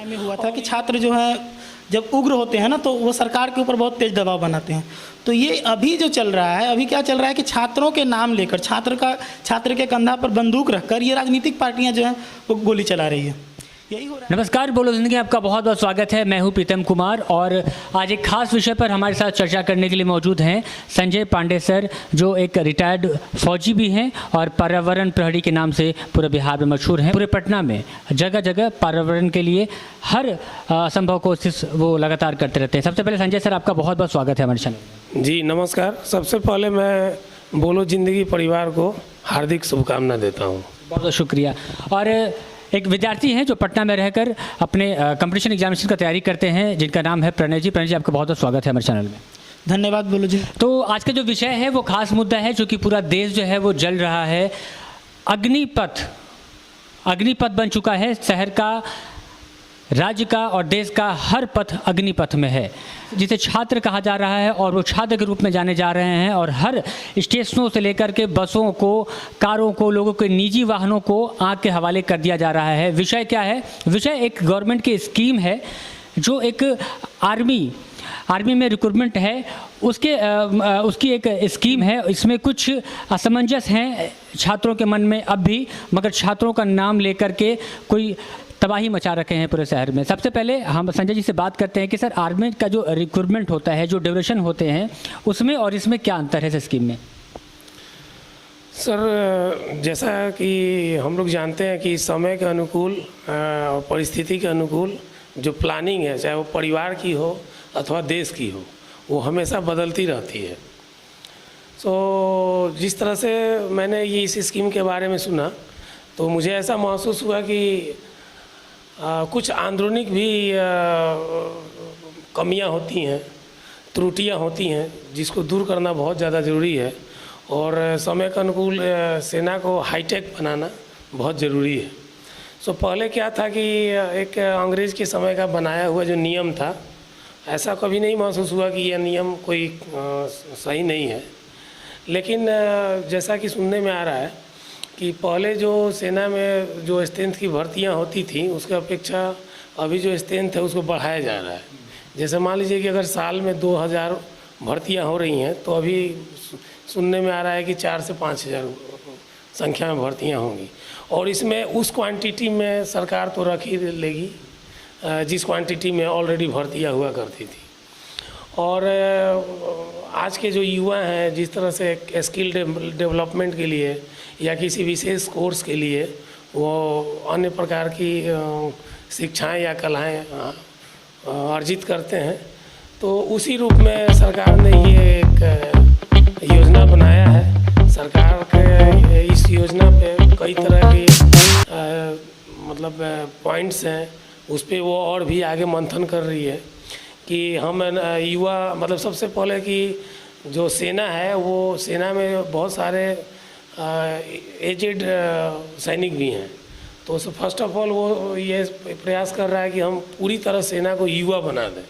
में हुआ था कि छात्र जो है जब उग्र होते हैं ना तो वो सरकार के ऊपर बहुत तेज दबाव बनाते हैं। तो ये अभी जो चल रहा है, अभी क्या चल रहा है कि छात्रों के नाम लेकर छात्र के कंधा पर बंदूक रखकर ये राजनीतिक पार्टियां जो हैं वो गोली चला रही है। यही हो रहा है। नमस्कार, बोलो जिंदगी, आपका बहुत बहुत स्वागत है। मैं हूं प्रीतम कुमार और आज एक खास विषय पर हमारे साथ चर्चा करने के लिए मौजूद हैं संजय पांडे सर, जो एक रिटायर्ड फौजी भी हैं और पर्यावरण प्रहरी के नाम से पूरे बिहार में मशहूर हैं। पूरे पटना में जगह जगह पर्यावरण के लिए हर असंभव कोशिश वो लगातार करते रहते हैं। सबसे पहले संजय सर, आपका बहुत बहुत स्वागत है हमारे चैनल। जी नमस्कार। सबसे पहले मैं बोलो जिंदगी परिवार को हार्दिक शुभकामना देता हूँ। बहुत बहुत शुक्रिया। और एक विद्यार्थी हैं जो पटना में रहकर अपने कंपटीशन एग्जामिनेशन का तैयारी करते हैं, जिनका नाम है प्रणय जी। प्रणय जी, आपका बहुत बहुत स्वागत है हमारे चैनल में। धन्यवाद बोलो जी। तो आज का जो विषय है वो खास मुद्दा है, क्योंकि पूरा देश जो है वो जल रहा है। अग्निपथ बन चुका है। शहर का, राज्य का और देश का हर पथ अग्निपथ में है, जिसे छात्र कहा जा रहा है और वो छात्र के रूप में जाने जा रहे हैं। और हर स्टेशनों से लेकर के बसों को, कारों को, लोगों के निजी वाहनों को आग के हवाले कर दिया जा रहा है। विषय क्या है? विषय एक गवर्नमेंट की स्कीम है, जो एक आर्मी में रिक्रूटमेंट है, उसकी एक स्कीम है। इसमें कुछ असमंजस हैं छात्रों के मन में अब भी, मगर छात्रों का नाम लेकर के कोई तबाही मचा रखे हैं पूरे शहर में। सबसे पहले हम संजय जी से बात करते हैं कि सर, आर्मी का जो रिक्रूटमेंट होता है, जो ड्यूरेशन होते हैं, उसमें और इसमें क्या अंतर है इस स्कीम में? सर, जैसा कि हम लोग जानते हैं कि समय के अनुकूल और परिस्थिति के अनुकूल जो प्लानिंग है, चाहे वो परिवार की हो अथवा देश की हो, वो हमेशा बदलती रहती है। तो जिस तरह से मैंने ये इस स्कीम के बारे में सुना, तो मुझे ऐसा महसूस हुआ कि कुछ आंदोलनिक भी कमियां होती हैं, त्रुटियां होती हैं, जिसको दूर करना बहुत ज़्यादा ज़रूरी है। और समय के अनुकूल सेना को हाईटेक बनाना बहुत ज़रूरी है। सो पहले क्या था कि एक अंग्रेज़ के समय का बनाया हुआ जो नियम था, ऐसा कभी नहीं महसूस हुआ कि यह नियम कोई सही नहीं है। लेकिन जैसा कि सुनने में आ रहा है कि पहले जो सेना में जो स्ट्रेंथ की भर्तियां होती थी, उसके अपेक्षा अभी जो स्ट्रेंथ है उसको बढ़ाया जा रहा है। जैसे मान लीजिए कि अगर साल में 2000 भर्तियां हो रही हैं, तो अभी सुनने में आ रहा है कि 4 से 5000 संख्या में भर्तियां होंगी। और इसमें उस क्वांटिटी में सरकार तो रख ही लेगी जिस क्वांटिटी में ऑलरेडी भर्तियां हुआ करती थी। और आज के जो युवा हैं, जिस तरह से स्किल डेवलपमेंट के लिए या किसी विशेष कोर्स के लिए वो अन्य प्रकार की शिक्षाएं या कलाएं अर्जित करते हैं, तो उसी रूप में सरकार ने ये एक योजना बनाया है। सरकार के इस योजना पे कई तरह की मतलब पॉइंट्स हैं, उस पर वो और भी आगे मंथन कर रही है कि हम युवा, मतलब सबसे पहले कि जो सेना है, वो सेना में बहुत सारे एजेड सैनिक भी हैं। तो फर्स्ट ऑफ ऑल वो ये प्रयास कर रहा है कि हम पूरी तरह सेना को युवा बना दें।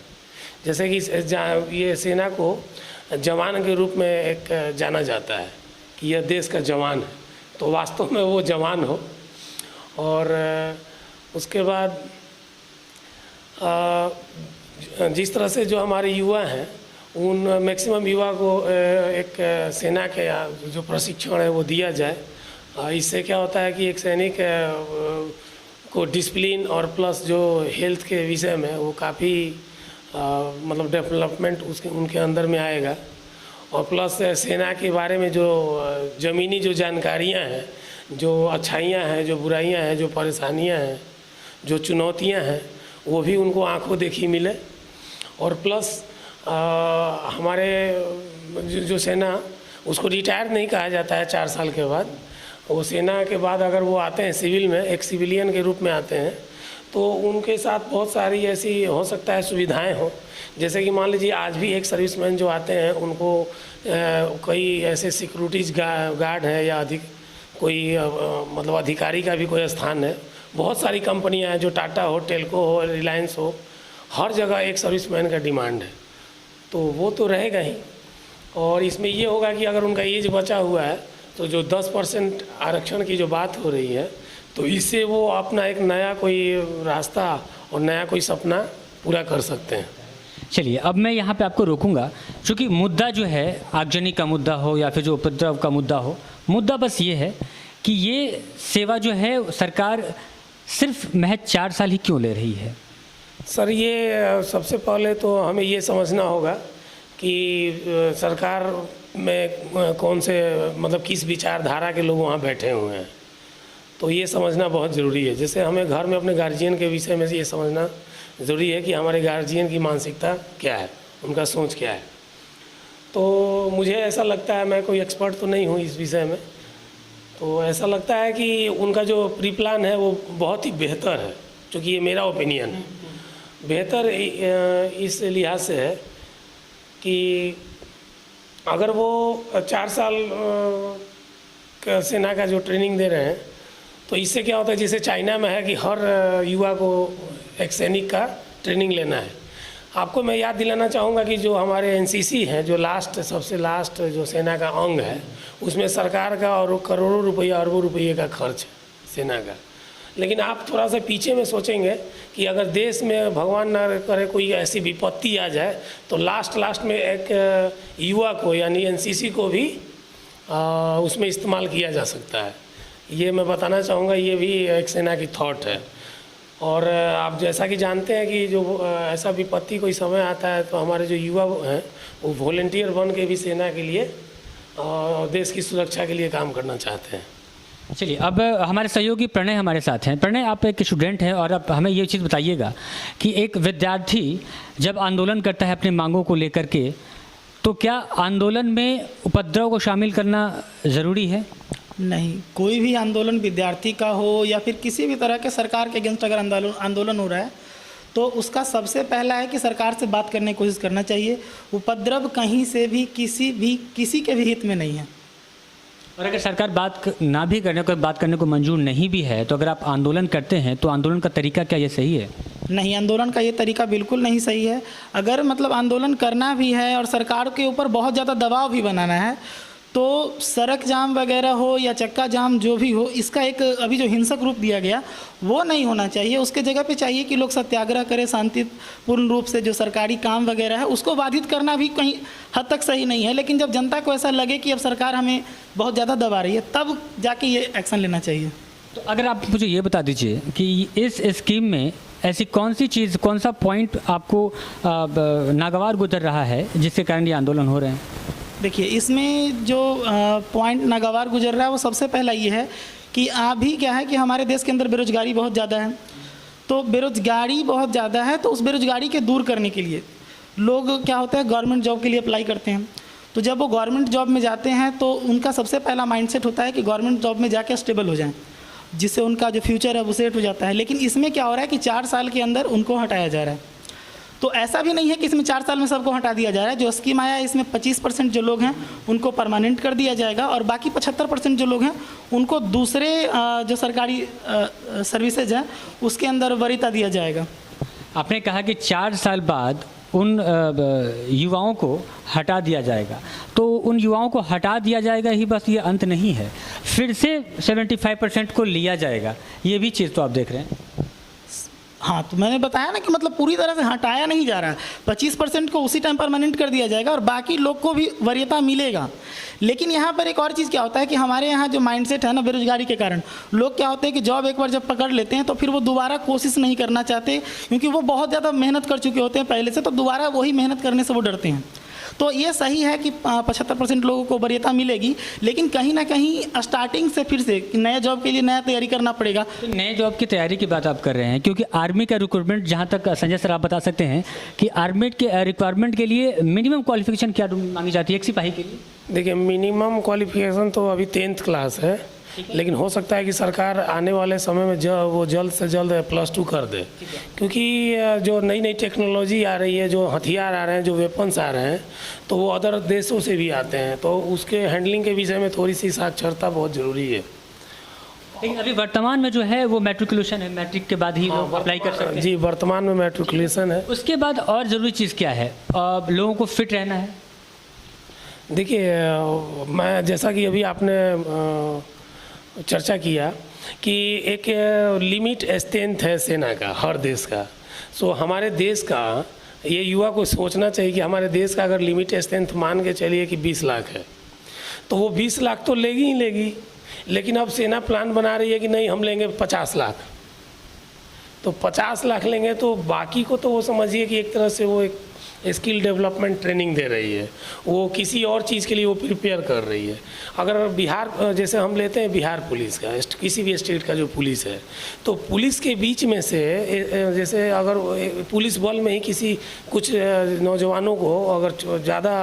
जैसे कि ये सेना को जवान के रूप में एक जाना जाता है कि यह देश का जवान है, तो वास्तव में वो जवान हो। और उसके बाद जिस तरह से जो हमारे युवा हैं, उन मैक्सिमम युवा को एक सेना के जो प्रशिक्षण है वो दिया जाए। इससे क्या होता है कि एक सैनिक को डिसिप्लिन और प्लस जो हेल्थ के विषय में वो काफ़ी मतलब डेवलपमेंट उनके अंदर में आएगा। और प्लस सेना के बारे में जो ज़मीनी जो जानकारियां हैं, जो अच्छाइयां हैं, जो बुराइयां हैं, जो परेशानियां हैं, जो चुनौतियां हैं, वो भी उनको आंखों देखी मिले। और प्लस हमारे जो सेना, उसको रिटायर नहीं कहा जाता है 4 साल के बाद। वो सेना के बाद अगर वो आते हैं सिविल में, एक सिविलियन के रूप में आते हैं, तो उनके साथ बहुत सारी ऐसी हो सकता है सुविधाएं हो। जैसे कि मान लीजिए आज भी एक सर्विसमैन जो आते हैं, उनको कई ऐसे सिक्योरिटीज गार्ड है या कोई मतलब अधिकारी का भी कोई स्थान है, बहुत सारी कंपनियां हैं, जो टाटा हो, टेल्को हो, रिलायंस हो, हर जगह एक सर्विसमैन का डिमांड है, तो वो तो रहेगा ही। और इसमें ये होगा कि अगर उनका एज बचा हुआ है तो जो 10% आरक्षण की जो बात हो रही है, तो इससे वो अपना एक नया कोई रास्ता और नया कोई सपना पूरा कर सकते हैं। चलिए, अब मैं यहाँ पे आपको रोकूंगा, क्योंकि मुद्दा जो है आगजनी का मुद्दा हो या फिर जो उपद्रव का मुद्दा हो, मुद्दा बस ये है कि ये सेवा जो है सरकार सिर्फ महज 4 साल ही क्यों ले रही है? सर, ये सबसे पहले तो हमें ये समझना होगा कि सरकार में कौन से मतलब किस विचारधारा के लोग वहाँ बैठे हुए हैं, तो ये समझना बहुत ज़रूरी है। जैसे हमें घर में अपने गार्जियन के विषय में ये समझना ज़रूरी है कि हमारे गार्जियन की मानसिकता क्या है, उनका सोच क्या है। तो मुझे ऐसा लगता है, मैं कोई एक्सपर्ट तो नहीं हूँ इस विषय में, तो ऐसा लगता है कि उनका जो प्री प्लान है वो बहुत ही बेहतर है, क्योंकि ये मेरा ओपिनियन है। बेहतर इस लिहाज से है कि अगर वो 4 साल सेना का जो ट्रेनिंग दे रहे हैं, तो इससे क्या होता है, जैसे चाइना में है कि हर युवा को एक सैनिक का ट्रेनिंग लेना है। आपको मैं याद दिलाना चाहूँगा कि जो हमारे एनसीसी है, जो सबसे लास्ट जो सेना का अंग है, उसमें सरकार का और करोड़ों रुपया, अरबों रुपये का खर्च है सेना का। लेकिन आप थोड़ा सा पीछे में सोचेंगे कि अगर देश में भगवान न करे कोई ऐसी विपत्ति आ जाए, तो लास्ट में एक युवा को यानी एनसीसी को भी उसमें इस्तेमाल किया जा सकता है। ये मैं बताना चाहूँगा, ये भी एक सेना की थॉट है। और आप जैसा कि जानते हैं कि जो ऐसा विपत्ति कोई समय आता है, तो हमारे जो युवा हैं वो वॉलंटियर बन के भी सेना के लिए और देश की सुरक्षा के लिए काम करना चाहते हैं। चलिए, अब हमारे सहयोगी प्रणय हमारे साथ हैं। प्रणय, आप एक स्टूडेंट हैं और अब हमें ये चीज़ बताइएगा कि एक विद्यार्थी जब आंदोलन करता है अपनी मांगों को लेकर के, तो क्या आंदोलन में उपद्रव को शामिल करना ज़रूरी है? नहीं, कोई भी आंदोलन विद्यार्थी का हो या फिर किसी भी तरह के सरकार के अगेंस्ट अगर आंदोलन हो रहा है, तो उसका सबसे पहला है कि सरकार से बात करने की कोशिश करना चाहिए। उपद्रव कहीं से भी किसी के भी हित में नहीं है। और अगर सरकार ना भी करने को, बात करने को मंजूर नहीं भी है, तो अगर आप आंदोलन करते हैं तो आंदोलन का तरीका क्या ये सही है? नहीं, आंदोलन का ये तरीका बिल्कुल नहीं सही है। अगर मतलब आंदोलन करना भी है और सरकार के ऊपर बहुत ज़्यादा दबाव भी बनाना है, तो सड़क जाम वगैरह हो या चक्का जाम जो भी हो, इसका एक अभी जो हिंसक रूप दिया गया वो नहीं होना चाहिए। उसके जगह पे चाहिए कि लोग सत्याग्रह करें शांतिपूर्ण रूप से। जो सरकारी काम वगैरह है उसको बाधित करना भी कहीं हद तक सही नहीं है, लेकिन जब जनता को ऐसा लगे कि अब सरकार हमें बहुत ज़्यादा दबा रही है, तब जाके ये एक्शन लेना चाहिए। तो अगर आप मुझे ये बता दीजिए कि इस स्कीम में ऐसी कौन सी चीज़, कौन सा पॉइंट आपको नागवार गुजर रहा है जिसके कारण ये आंदोलन हो रहे हैं? देखिए, इसमें जो पॉइंट नागवार गुजर रहा है वो सबसे पहला ये है कि अभी क्या है कि हमारे देश के अंदर बेरोजगारी बहुत ज़्यादा है। तो बेरोजगारी बहुत ज़्यादा है, तो उस बेरोजगारी के दूर करने के लिए लोग क्या होता है, गवर्नमेंट जॉब के लिए अप्लाई करते हैं। तो जब वो गवर्नमेंट जॉब में जाते हैं तो उनका सबसे पहला माइंडसेट होता है कि गवर्नमेंट जॉब में जाके स्टेबल हो जाएं, जिससे उनका जो फ्यूचर है वो सेट हो जाता है। लेकिन इसमें क्या हो रहा है कि 4 साल के अंदर उनको हटाया जा रहा है। तो ऐसा भी नहीं है कि इसमें 4 साल में सबको हटा दिया जा रहा है। जो स्कीम आया है इसमें 25% जो लोग हैं उनको परमानेंट कर दिया जाएगा, और बाकी 75% जो लोग हैं उनको दूसरे जो सरकारी सर्विसेज हैं उसके अंदर वरीयता दिया जाएगा। आपने कहा कि 4 साल बाद उन युवाओं को हटा दिया जाएगा, तो उन युवाओं को हटा दिया जाएगा ही बस ये अंत नहीं है, फिर से 75% को लिया जाएगा, ये भी चीज़ तो आप देख रहे हैं। हाँ, तो मैंने बताया ना कि मतलब पूरी तरह से हटाया नहीं जा रहा है। 25% को उसी टाइम परमानेंट कर दिया जाएगा और बाकी लोग को भी वरीयता मिलेगा। लेकिन यहाँ पर एक और चीज़ क्या होता है कि हमारे यहाँ जो माइंडसेट है ना, बेरोजगारी के कारण लोग क्या होते हैं कि जॉब एक बार जब पकड़ लेते हैं तो फिर वो दोबारा कोशिश नहीं करना चाहते, क्योंकि वो बहुत ज़्यादा मेहनत कर चुके होते हैं पहले से, तो दोबारा वही मेहनत करने से वो डरते हैं। तो ये सही है कि 75% लोगों को वरीयता मिलेगी, लेकिन कहीं ना कहीं स्टार्टिंग से फिर से नए जॉब के लिए नया तैयारी करना पड़ेगा। तो नए जॉब की तैयारी की बात आप कर रहे हैं, क्योंकि आर्मी का रिक्रूटमेंट, जहाँ तक संजय सर आप बता सकते हैं कि आर्मी के रिक्वायरमेंट के लिए मिनिमम क्वालिफिकेशन क्या मांगी जाती है एक सिपाही के लिए? देखिए, मिनिमम क्वालिफिकेशन तो अभी 10th क्लास है, लेकिन हो सकता है कि सरकार आने वाले समय में वो जल्द से जल्द +2 कर दे, क्योंकि जो नई नई टेक्नोलॉजी आ रही है, जो हथियार आ रहे हैं, जो वेपन्स आ रहे हैं, तो वो अदर देशों से भी आते हैं, तो उसके हैंडलिंग के विषय में थोड़ी सी साक्षरता बहुत ज़रूरी है। लेकिन अभी वर्तमान में जो है वो मैट्रिकुलेशन है, मैट्रिक के बाद ही लोग अप्लाई कर सकते हैं। जी, वर्तमान में मैट्रिकुलेशन है। उसके बाद और ज़रूरी चीज़ क्या है? लोगों को फिट रहना है। देखिए, मैं जैसा कि अभी आपने चर्चा किया कि एक लिमिट स्ट्रेंथ है सेना का, हर देश का। सो हमारे देश का ये युवा को सोचना चाहिए कि हमारे देश का अगर लिमिट स्ट्रेंथ मान के चलिए कि 20 लाख है, तो वो 20 लाख तो लेगी ही लेगी, लेकिन अब सेना प्लान बना रही है कि नहीं हम लेंगे 50 लाख। तो 50 लाख लेंगे तो बाकी को तो वो समझिए कि एक तरह से वो एक स्किल डेवलपमेंट ट्रेनिंग दे रही है, वो किसी और चीज़ के लिए वो प्रिपेयर कर रही है। अगर बिहार जैसे हम लेते हैं बिहार पुलिस का, किसी भी स्टेट का जो पुलिस है, तो पुलिस के बीच में से जैसे अगर पुलिस बल में ही किसी कुछ नौजवानों को अगर ज़्यादा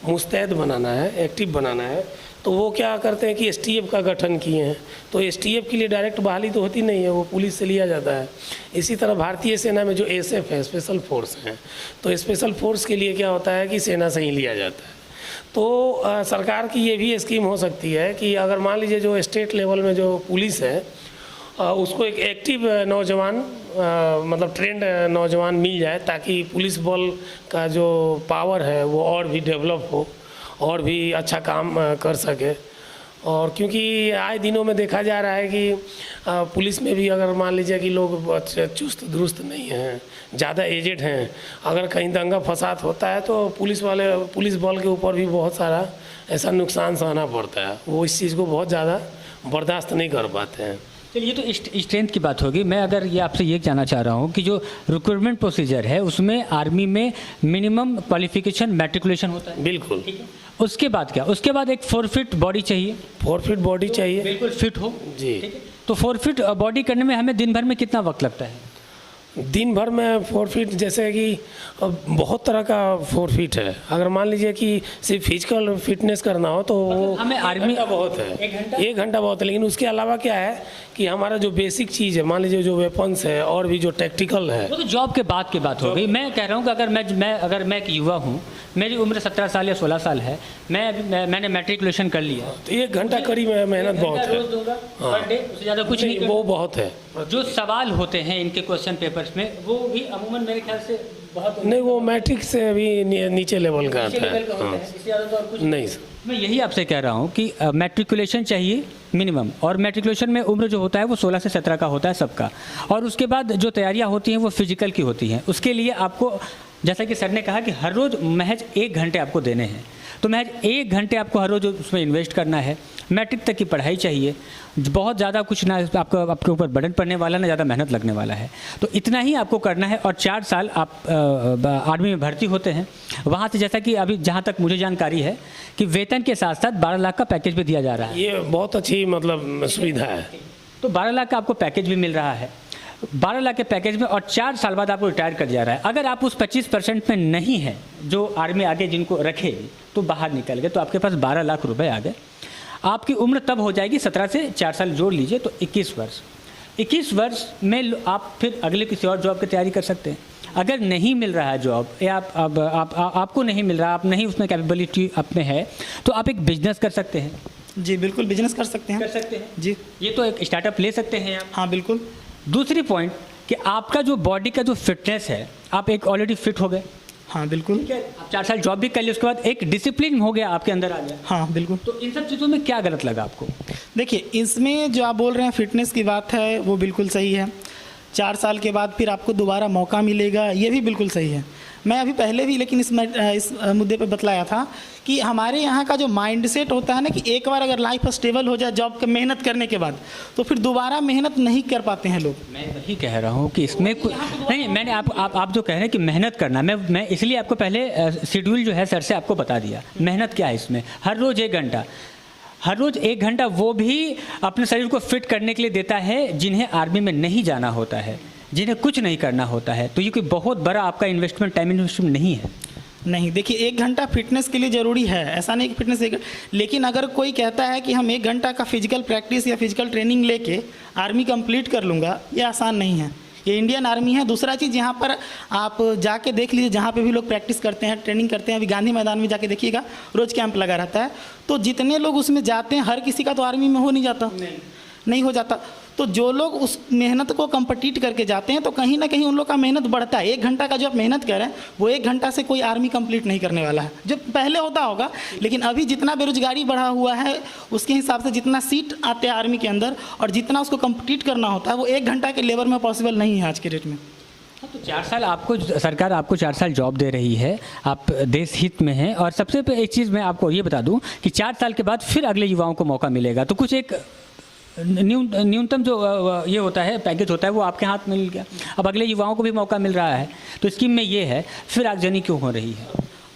मुस्तैद बनाना है, एक्टिव बनाना है, तो वो क्या करते हैं कि एसटीएफ का गठन किए हैं। तो एसटीएफ के लिए डायरेक्ट बहाली तो होती नहीं है, वो पुलिस से लिया जाता है। इसी तरह भारतीय सेना में जो एसएफ है, स्पेशल फोर्स हैं, तो स्पेशल फोर्स के लिए क्या होता है कि सेना से ही लिया जाता है। तो सरकार की ये भी स्कीम हो सकती है कि अगर मान लीजिए जो स्टेट लेवल में जो पुलिस है उसको एक एक्टिव नौजवान मतलब ट्रेंड नौजवान मिल जाए, ताकि पुलिस बल का जो पावर है वो और भी डेवलप हो और भी अच्छा काम कर सके। और क्योंकि आए दिनों में देखा जा रहा है कि पुलिस में भी अगर मान लीजिए कि लोग चुस्त दुरुस्त नहीं हैं, ज़्यादा एजेड हैं, अगर कहीं दंगा फसाद होता है तो पुलिस बल के ऊपर भी बहुत सारा ऐसा नुकसान सहना पड़ता है। वो इस चीज़ को बहुत ज़्यादा बर्दाश्त नहीं कर पाते हैं। चलिए, ये तो स्ट्रेंथ की बात होगी। मैं अगर ये आपसे ये जानना चाह रहा हूँ कि जो रिक्रूटमेंट प्रोसीजर है उसमें आर्मी में मिनिमम क्वालिफिकेशन मैट्रिकुलेशन होता है। बिल्कुल। उसके बाद क्या? उसके बाद एक 4 फीट बॉडी चाहिए। 4 फीट बॉडी चाहिए, बिल्कुल फिट हो जी। तो 4 फीट बॉडी करने में हमें दिन भर में कितना वक्त लगता है? दिन भर में 4 फीट जैसे कि बहुत तरह का 4 फीट है। अगर मान लीजिए कि सिर्फ फिजिकल फिटनेस करना हो तो हमें आर्मी का बहुत है, 1 घंटा बहुत है। लेकिन उसके अलावा क्या है कि हमारा जो बेसिक चीज़ है, मान लीजिए जो वेपन्स है और भी जो टैक्टिकल है, वो तो जॉब के बाद की बात हो गई। मैं कह रहा हूँ कि अगर मैं एक युवा हूँ, मेरी उम्र 17 साल या 16 साल है, मैंने मैट्रिकुलेशन कर लिया, तो 1 घंटा करीब मेहनत बहुत है। पर डे, उससे ज़्यादा कुछ नहीं। वो बहुत है। जो सवाल होते हैं इनके क्वेश्चन पेपर्स में वो भी अमूमन मेरे ख्याल से बहुत नहीं, वो मैट्रिक से भी नीचे लेवल का आता है। इससे ज़्यादा तो और कुछ नहीं सर, मैं यही आपसे कह रहा हूँ कि मैट्रिकुलेशन चाहिए मिनिमम, और मैट्रिकुलेशन में उम्र जो होता है वो 16 से 17 का होता है सबका। और उसके बाद जो तैयारियाँ होती हैं वो फिजिकल की होती हैं। उसके लिए आपको, जैसा कि सर ने कहा कि हर रोज़ महज 1 घंटे आपको देने हैं, तो महज 1 घंटे आपको हर रोज़ उसमें इन्वेस्ट करना है। मैट्रिक तक की पढ़ाई चाहिए, बहुत ज़्यादा कुछ ना आपके ऊपर बर्डन पड़ने वाला, ना ज़्यादा मेहनत लगने वाला है। तो इतना ही आपको करना है और 4 साल आप आर्मी में भर्ती होते हैं। वहाँ से जैसा कि अभी जहाँ तक मुझे जानकारी है कि वेतन के साथ साथ 12 लाख का पैकेज भी दिया जा रहा है। ये बहुत अच्छी मतलब सुविधा है। तो 12 लाख का आपको पैकेज भी मिल रहा है, 12 लाख के पैकेज में, और 4 साल बाद आपको रिटायर कर दिया रहा है। अगर आप उस 25% में नहीं है जो आर्मी आगे जिनको रखे, तो बाहर निकल गए, तो आपके पास 12 लाख रुपए आ गए। आपकी उम्र तब हो जाएगी 17 से 4 साल जोड़ लीजिए तो 21 वर्ष। 21 वर्ष में आप फिर अगले किसी और जॉब की तैयारी कर सकते हैं। अगर नहीं मिल रहा है जॉब, या आपको नहीं मिल रहा, आप नहीं उसमें कैपेबिलिटी आप में है, तो आप एक बिजनेस कर सकते हैं। जी बिल्कुल, बिजनेस कर सकते हैं जी। ये तो एक स्टार्टअप ले सकते हैं आप। हाँ बिल्कुल। दूसरी पॉइंट कि आपका जो बॉडी का जो फिटनेस है, आप एक ऑलरेडी फिट हो गए। हाँ बिल्कुल। आप 4 साल जॉब भी कर लिए, उसके बाद एक डिसिप्लिन हो गया, आपके अंदर आ गया। हाँ बिल्कुल। तो इन सब चीज़ों में क्या गलत लगा आपको? देखिए, इसमें जो आप बोल रहे हैं फिटनेस की बात है वो बिल्कुल सही है। 4 साल के बाद फिर आपको दोबारा मौका मिलेगा, ये भी बिल्कुल सही है। मैं अभी पहले भी लेकिन इस मुद्दे पे बतलाया था कि हमारे यहाँ का जो माइंड सेट होता है ना, कि एक बार अगर लाइफ स्टेबल हो जाए जॉब के मेहनत करने के बाद, तो फिर दोबारा मेहनत नहीं कर पाते हैं लोग। मैं वही कह रहा हूँ कि इसमें कुछ नहीं, मैंने आप जो कह रहे हैं कि मेहनत करना, मैं इसलिए आपको पहले शेड्यूल जो है सर से आपको बता दिया। मेहनत क्या है इसमें? हर रोज़ 1 घंटा, हर रोज़ 1 घंटा, वो भी अपने शरीर को फिट करने के लिए देता है जिन्हें आर्मी में नहीं जाना होता है, जिन्हें कुछ नहीं करना होता है। तो ये कोई बहुत बड़ा आपका इन्वेस्टमेंट, टाइम इन्वेस्टमेंट नहीं है। नहीं, देखिए 1 घंटा फिटनेस के लिए ज़रूरी है, ऐसा नहीं कि फिटनेस लेकिन अगर कोई कहता है कि हम 1 घंटा का फिजिकल प्रैक्टिस या फिजिकल ट्रेनिंग लेके आर्मी कंप्लीट कर लूँगा, ये आसान नहीं है। ये इंडियन आर्मी है। दूसरा चीज़, यहाँ पर आप जाके देख लीजिए, जहाँ पे भी लोग प्रैक्टिस करते हैं, ट्रेनिंग करते हैं, अभी गांधी मैदान में जाके देखिएगा, रोज़ कैंप लगा रहता है। तो जितने लोग उसमें जाते हैं, हर किसी का तो आर्मी में हो नहीं जाता। नहीं हो जाता। तो जो लोग उस मेहनत को कंपटीट करके जाते हैं तो कहीं ना कहीं उन लोग का मेहनत बढ़ता है। 1 घंटा का जो आप मेहनत कर रहे हैं वो 1 घंटा से कोई आर्मी कंप्लीट नहीं करने वाला है, जो पहले होता होगा। लेकिन अभी जितना बेरोजगारी बढ़ा हुआ है उसके हिसाब से जितना सीट आते हैं आर्मी के अंदर और जितना उसको कंपटीट करना होता है वो 1 घंटा के लेबर में पॉसिबल नहीं है आज के डेट में। तो 4 साल आपको सरकार आपको 4 साल जॉब दे रही है, आप देश हित में हैं। और सबसे एक चीज़ मैं आपको ये बता दूं कि 4 साल के बाद फिर अगले युवाओं को मौका मिलेगा, तो कुछ एक न्यूनतम जो ये होता है पैकेज होता है वो आपके हाथ में मिल गया। अब अगले युवाओं को भी मौका मिल रहा है, तो स्कीम में ये है, फिर आगजनी क्यों हो रही है?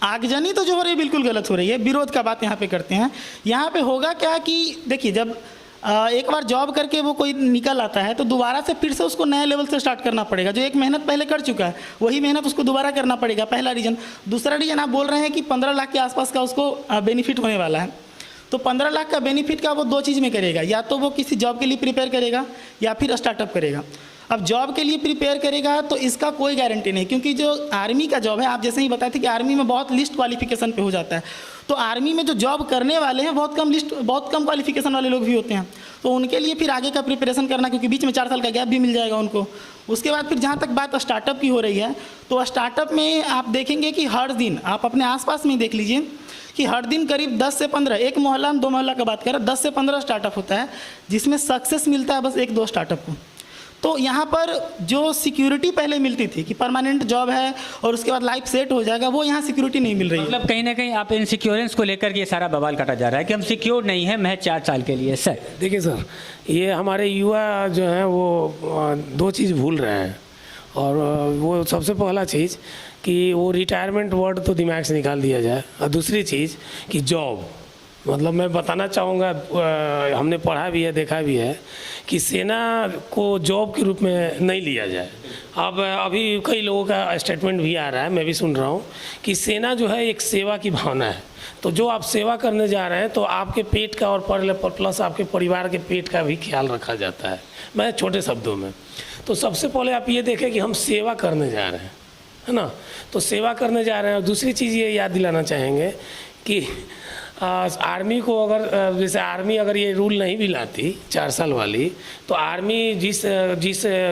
आगजनी तो जो हो रही है बिल्कुल गलत हो रही है। विरोध का बात यहाँ पे करते हैं। यहाँ पे होगा क्या कि देखिए, जब एक बार जॉब करके वो कोई निकल आता है तो दोबारा से फिर से उसको नए लेवल से स्टार्ट करना पड़ेगा। जो एक मेहनत पहले कर चुका है वही मेहनत उसको दोबारा करना पड़ेगा, पहला रीज़न। दूसरा रीज़न, आप बोल रहे हैं कि 15 लाख के आसपास का उसको बेनिफिट होने वाला है। तो 15 लाख का बेनिफिट का वो 2 चीज़ में करेगा, या तो वो किसी जॉब के लिए प्रिपेयर करेगा या फिर स्टार्टअप करेगा। अब जॉब के लिए प्रिपेयर करेगा तो इसका कोई गारंटी नहीं, क्योंकि जो आर्मी का जॉब है, आप जैसे ही बताए थे कि आर्मी में बहुत लिस्ट क्वालिफिकेशन पे हो जाता है। तो आर्मी में जो जॉब करने वाले हैं बहुत कम क्वालिफिकेशन वाले लोग भी होते हैं। तो उनके लिए फिर आगे का प्रिपरेशन करना, क्योंकि बीच में 4 साल का गैप भी मिल जाएगा उनको। उसके बाद फिर जहाँ तक बात स्टार्टअप की हो रही है, तो स्टार्टअप में आप देखेंगे कि हर दिन, आप अपने आसपास में देख लीजिए कि हर दिन करीब 10 से 15, एक मोहल्ला में 2 मोहल्ला का बात करें, 10 से 15 स्टार्टअप होता है, जिसमें सक्सेस मिलता है बस 1-2 स्टार्टअप को। तो यहाँ पर जो सिक्योरिटी पहले मिलती थी कि परमानेंट जॉब है और उसके बाद लाइफ सेट हो जाएगा, वो यहाँ सिक्योरिटी नहीं मिल रही है। मतलब कहीं ना कहीं आप इनसिक्योरेंस को लेकर के ये सारा बवाल काटा जा रहा है कि हम सिक्योर नहीं है महज 4 साल के लिए। सर देखिए सर, ये हमारे युवा जो हैं वो 2 चीज़ भूल रहे हैं। और वो सबसे पहला चीज़ कि वो रिटायरमेंट वर्ड तो दिमाग से निकाल दिया जाए, और दूसरी चीज़ कि जॉब, मतलब मैं बताना चाहूँगा, हमने पढ़ा भी है, देखा भी है कि सेना को जॉब के रूप में नहीं लिया जाए। अब अभी कई लोगों का स्टेटमेंट भी आ रहा है, मैं भी सुन रहा हूँ कि सेना जो है एक सेवा की भावना है। तो जो आप सेवा करने जा रहे हैं तो आपके पेट का और प्लस आपके परिवार के पेट का भी ख्याल रखा जाता है, मैं छोटे शब्दों में। तो सबसे पहले आप ये देखें कि हम सेवा करने जा रहे हैं, है ना। तो सेवा करने जा रहे हैं। और दूसरी चीज़ ये याद दिलाना चाहेंगे कि आर्मी को अगर जैसे आर्मी अगर ये रूल नहीं भी लाती 4 साल वाली, तो आर्मी जिस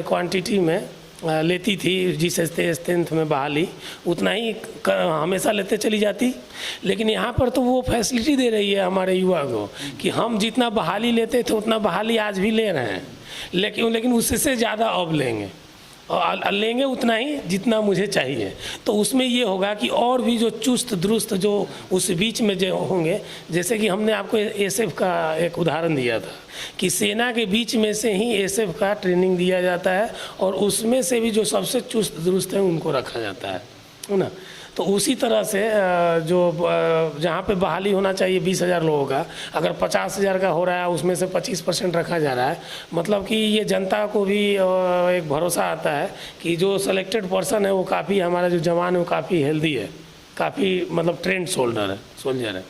क्वांटिटी में लेती थी, जिस स्ट्रेंथ में बहाली, उतना ही हमेशा लेते चली जाती। लेकिन यहाँ पर तो वो फैसिलिटी दे रही है हमारे युवा को कि हम जितना बहाली लेते थे उतना बहाली आज भी ले रहे हैं, लेकिन उससे ज़्यादा अब लेंगे, और लेंगे उतना ही जितना मुझे चाहिए। तो उसमें ये होगा कि और भी जो चुस्त दुरुस्त जो उस बीच में जो होंगे, जैसे कि हमने आपको एसएफ का एक उदाहरण दिया था कि सेना के बीच में से ही एसएफ का ट्रेनिंग दिया जाता है, और उसमें से भी जो सबसे चुस्त दुरुस्त हैं उनको रखा जाता है ना। तो उसी तरह से जो जहाँ पे बहाली होना चाहिए 20,000 लोगों का, अगर 50,000 का हो रहा है उसमें से 25% रखा जा रहा है, मतलब कि ये जनता को भी एक भरोसा आता है कि जो सेलेक्टेड पर्सन है वो काफ़ी, हमारा जो जवान है वो काफ़ी हेल्दी है, काफ़ी मतलब ट्रेंड सोल्जर है।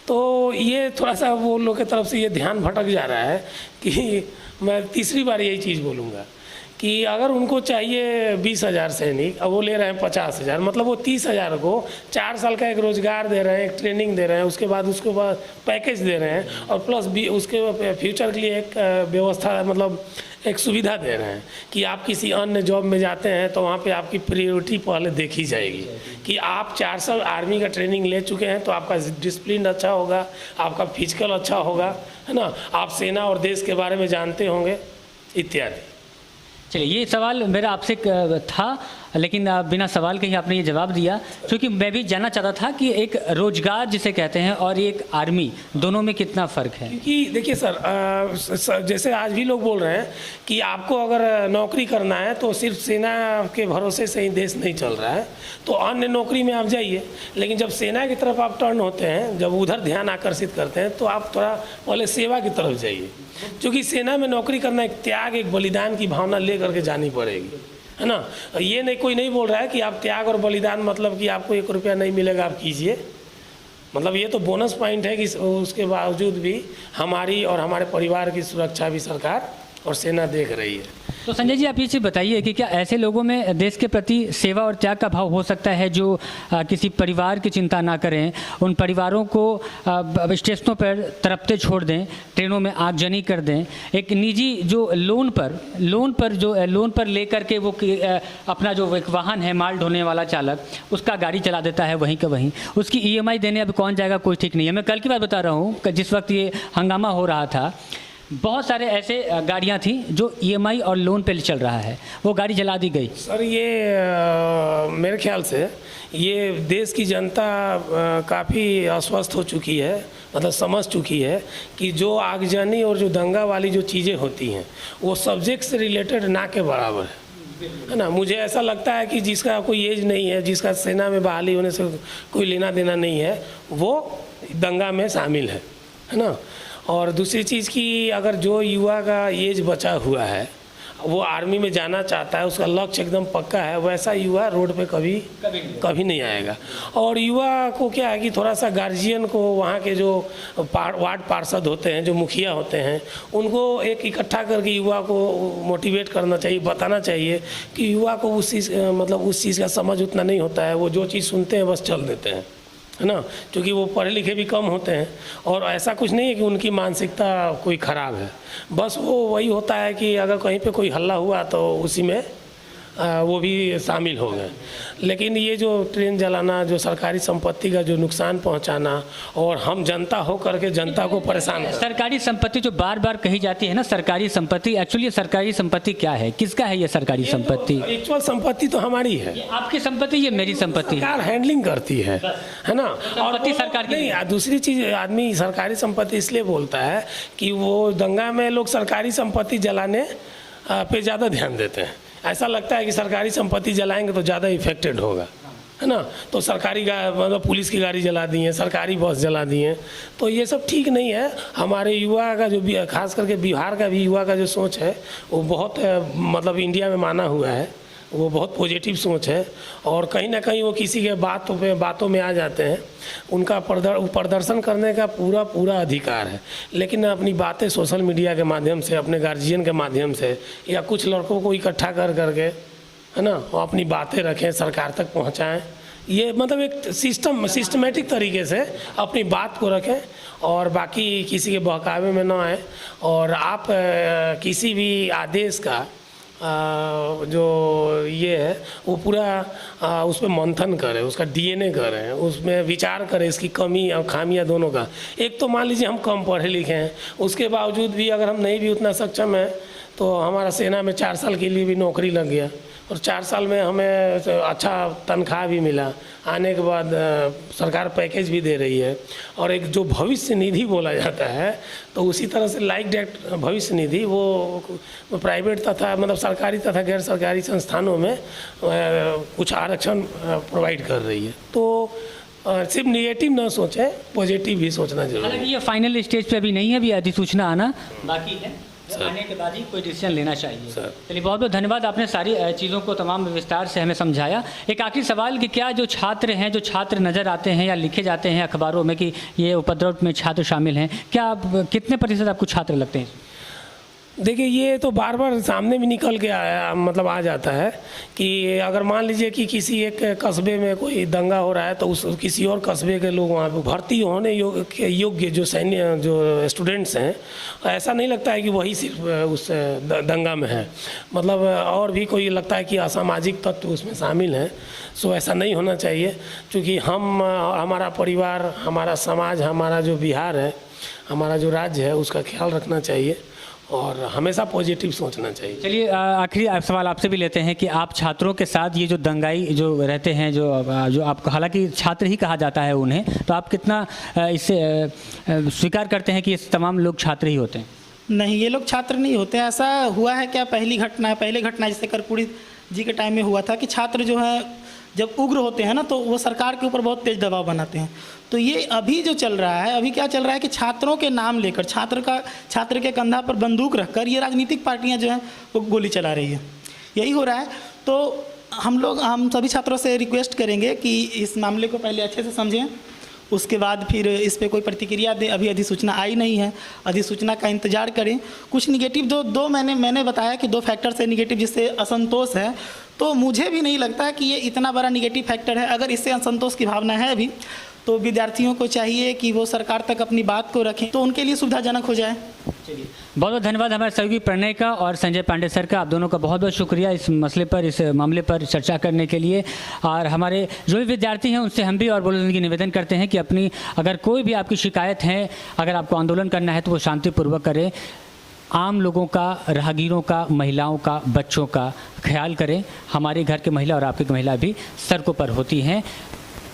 तो ये थोड़ा सा वो लोग की तरफ से ये ध्यान भटक जा रहा है कि मैं तीसरी बार यही चीज़ बोलूँगा कि अगर उनको चाहिए 20,000 सैनिक, अब वो ले रहे हैं 50,000, मतलब वो 30,000 को 4 साल का एक रोज़गार दे रहे हैं, एक ट्रेनिंग दे रहे हैं, उसके बाद पैकेज दे रहे हैं, और प्लस भी उसके फ्यूचर के लिए एक व्यवस्था, मतलब एक सुविधा दे रहे हैं कि आप किसी अन्य जॉब में जाते हैं तो वहाँ पे आपकी प्रायोरिटी पहले देखी जाएगी कि आप 4 साल आर्मी का ट्रेनिंग ले चुके हैं तो आपका डिसिप्लिन अच्छा होगा, आपका फिजिकल अच्छा होगा, है ना, आप सेना और देश के बारे में जानते होंगे इत्यादि। चलिए, ये सवाल मेरा आपसे था, लेकिन बिना सवाल के ही आपने ये जवाब दिया, क्योंकि मैं भी जानना चाहता था कि एक रोजगार जिसे कहते हैं और एक आर्मी, दोनों में कितना फ़र्क है। क्योंकि देखिए सर, जैसे आज भी लोग बोल रहे हैं कि आपको अगर नौकरी करना है तो सिर्फ सेना के भरोसे से ही देश नहीं चल रहा है, तो अन्य नौकरी में आप जाइए। लेकिन जब सेना की तरफ आप टर्न होते हैं, जब उधर ध्यान आकर्षित करते हैं, तो आप थोड़ा पहले सेवा की तरफ जाइए, क्योंकि सेना में नौकरी करना एक त्याग, एक बलिदान की भावना ले करके जानी पड़ेगी, है ना। ये नहीं, कोई नहीं बोल रहा है कि आप त्याग और बलिदान मतलब कि आपको 1 रुपया नहीं मिलेगा आप कीजिए, मतलब ये तो बोनस पॉइंट है कि उसके बावजूद भी हमारी और हमारे परिवार की सुरक्षा भी सरकार और सेना देख रही है। तो संजय जी, आप ये चीज़ बताइए कि क्या ऐसे लोगों में देश के प्रति सेवा और त्याग का भाव हो सकता है जो किसी परिवार की चिंता ना करें, उन परिवारों को स्टेशनों पर तड़पते छोड़ दें, ट्रेनों में आगजनी कर दें, एक निजी जो लोन पर लेकर के वो अपना जो एक वाहन है माल ढोने वाला चालक, उसका गाड़ी चला देता है वहीं का वहीं, उसकी EMI देने अब कौन जाएगा कोई ठीक नहीं है। मैं कल की बात बता रहा हूँ, जिस वक्त ये हंगामा हो रहा था, बहुत सारे ऐसे गाड़ियां थी जो EMI और लोन पे चल रहा है, वो गाड़ी जला दी गई। सर ये मेरे ख्याल से ये देश की जनता काफ़ी अस्वस्थ हो चुकी है, मतलब समझ चुकी है कि जो आगजनी और जो दंगा वाली जो चीज़ें होती हैं वो सब्जेक्ट से रिलेटेड ना के बराबर है ना। मुझे ऐसा लगता है कि जिसका कोई एज नहीं है, जिसका सेना में बहाली होने से कोई लेना देना नहीं है, वो दंगा में शामिल है ना। और दूसरी चीज़ कि अगर जो युवा का एज बचा हुआ है वो आर्मी में जाना चाहता है, उसका लक्ष्य एकदम पक्का है, वैसा युवा रोड पे कभी नहीं आएगा। और युवा को क्या है कि थोड़ा सा गार्जियन को, वहाँ के जो वार्ड पार्षद होते हैं, जो मुखिया होते हैं, उनको एक इकट्ठा करके युवा को मोटिवेट करना चाहिए, बताना चाहिए कि युवा को उस चीज़ का समझ उतना नहीं होता है, वो जो चीज़ सुनते हैं बस चल देते हैं, है ना। क्योंकि वो पढ़े लिखे भी कम होते हैं और ऐसा कुछ नहीं है कि उनकी मानसिकता कोई ख़राब है, बस वो वही होता है कि अगर कहीं पे कोई हल्ला हुआ तो उसी में वो भी शामिल हो गए। लेकिन ये जो ट्रेन जलाना, जो सरकारी संपत्ति का जो नुकसान पहुंचाना, और हम जनता हो करके जनता को परेशान करना। सरकारी संपत्ति जो बार बार कही जाती है ना, सरकारी संपत्ति, एक्चुअली सरकारी संपत्ति क्या है, किसका है ये सरकारी संपत्ति? एक्चुअल संपत्ति तो हमारी है, ये आपकी संपत्ति, ये मेरी संपत्ति, सरकार हैंडलिंग करती है ना। संपत्ति सरकार की नहीं, दूसरी चीज़, आदमी सरकारी संपत्ति इसलिए बोलता है कि वो दंगा में लोग सरकारी संपत्ति जलाने पे ज़्यादा ध्यान देते हैं। ऐसा लगता है कि सरकारी संपत्ति जलाएंगे तो ज़्यादा इफेक्टेड होगा, है ना। तो सरकारी मतलब पुलिस की गाड़ी जला दी है, सरकारी बस जला दी है, तो ये सब ठीक नहीं है। हमारे युवा का जो भी, खास करके बिहार का भी युवा का जो सोच है वो बहुत मतलब इंडिया में माना हुआ है, वो बहुत पॉजिटिव सोच है। और कहीं ना कहीं वो किसी के बातों में आ जाते हैं, उनका प्रदर्शन करने का पूरा अधिकार है। लेकिन अपनी बातें सोशल मीडिया के माध्यम से, अपने गार्जियन के माध्यम से, या कुछ लड़कों को इकट्ठा करके, है ना, वो अपनी बातें रखें, सरकार तक पहुंचाएं। ये मतलब एक सिस्टमेटिक तरीके से अपनी बात को रखें और बाकी किसी के बहकावे में ना आए। और आप किसी भी आदेश का जो ये है वो पूरा उस पर मंथन करें, उसका DNA करें, उसमें विचार करें, इसकी कमी और खामियां दोनों का। एक तो मान लीजिए हम कम पढ़े लिखे हैं, उसके बावजूद भी अगर हम नहीं भी उतना सक्षम हैं तो हमारा सेना में 4 साल के लिए भी नौकरी लग गया और 4 साल में हमें अच्छा तनख्वाह भी मिला, आने के बाद सरकार पैकेज भी दे रही है। और एक जो भविष्य निधि बोला जाता है, तो उसी तरह से लाइक डेट भविष्य निधि वो प्राइवेट तथा मतलब सरकारी तथा गैर सरकारी संस्थानों में कुछ आरक्षण प्रोवाइड कर रही है। तो सिर्फ नेगेटिव ना सोचें, पॉजिटिव भी सोचना जरूरी है। हालांकि ये फाइनल स्टेज पे अभी नहीं है, अभी अधिसूचना आना बाकी है, आने के बाद ही कोई डिसीजन लेना चाहिए। चलिए, बहुत बहुत धन्यवाद, आपने सारी चीज़ों को तमाम विस्तार से हमें समझाया। एक आखिरी सवाल कि क्या जो छात्र हैं, जो छात्र नज़र आते हैं या लिखे जाते हैं अखबारों में कि ये उपद्रव में छात्र शामिल हैं, क्या कितने प्रतिशत आपको छात्र लगते हैं? देखिए, ये तो बार बार सामने भी निकल के मतलब आ जाता है कि अगर मान लीजिए कि किसी एक कस्बे में कोई दंगा हो रहा है तो उस किसी और कस्बे के लोग वहाँ पे भर्ती होने योग्य जो जो स्टूडेंट्स हैं, ऐसा नहीं लगता है कि वही सिर्फ उस दंगा में है, मतलब और भी कोई लगता है कि असामाजिक तत्व उसमें शामिल हैं। सो ऐसा नहीं होना चाहिए, क्योंकि हमारा परिवार, हमारा समाज, हमारा जो बिहार है, हमारा जो राज्य है, उसका ख्याल रखना चाहिए और हमेशा पॉजिटिव सोचना चाहिए। चलिए, आखिरी सवाल आपसे भी लेते हैं कि आप छात्रों के साथ ये जो दंगाई जो रहते हैं, जो आपको, हालांकि छात्र ही कहा जाता है उन्हें, तो आप कितना इससे स्वीकार करते हैं कि ये तमाम लोग छात्र ही होते हैं? नहीं, ये लोग छात्र नहीं होते। ऐसा हुआ है क्या, पहले घटना जैसे कर्पूरी जी के टाइम में हुआ था कि छात्र जो है जब उग्र होते हैं ना तो वो सरकार के ऊपर बहुत तेज दबाव बनाते हैं। तो ये अभी जो चल रहा है, अभी क्या चल रहा है कि छात्रों के नाम लेकर, छात्र के कंधा पर बंदूक रखकर ये राजनीतिक पार्टियां जो हैं वो गोली चला रही है, यही हो रहा है। तो हम सभी छात्रों से रिक्वेस्ट करेंगे कि इस मामले को पहले अच्छे से समझें उसके बाद फिर इस पे कोई प्रतिक्रिया दें। अभी अधिसूचना आई नहीं है, अधिसूचना का इंतज़ार करें। कुछ निगेटिव दो मैंने बताया कि 2 फैक्टर्स है निगेटिव जिससे असंतोष है, तो मुझे भी नहीं लगता कि ये इतना बड़ा निगेटिव फैक्टर है। अगर इससे असंतोष की भावना है भी तो विद्यार्थियों को चाहिए कि वो सरकार तक अपनी बात को रखें तो उनके लिए सुविधाजनक हो जाए। चलिए, बहुत बहुत धन्यवाद हमारे सहयोगी प्रणय का और संजय पांडे सर का। आप दोनों का बहुत बहुत शुक्रिया इस मसले पर, इस मामले पर चर्चा करने के लिए। और हमारे जो भी विद्यार्थी हैं उनसे हम भी और बोलो की निवेदन करते हैं कि अपनी अगर कोई भी आपकी शिकायत है, अगर आपको आंदोलन करना है तो वो शांतिपूर्वक करें। आम लोगों का, राहगीरों का, महिलाओं का, बच्चों का ख्याल करें। हमारे घर के महिला और आपकी महिला भी सड़कों पर होती हैं,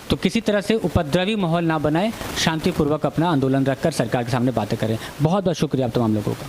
तो किसी तरह से उपद्रवी माहौल ना बनाए, शांतिपूर्वक अपना आंदोलन रखकर सरकार के सामने बातें करें। बहुत बहुत शुक्रिया आप तमाम लोगों का।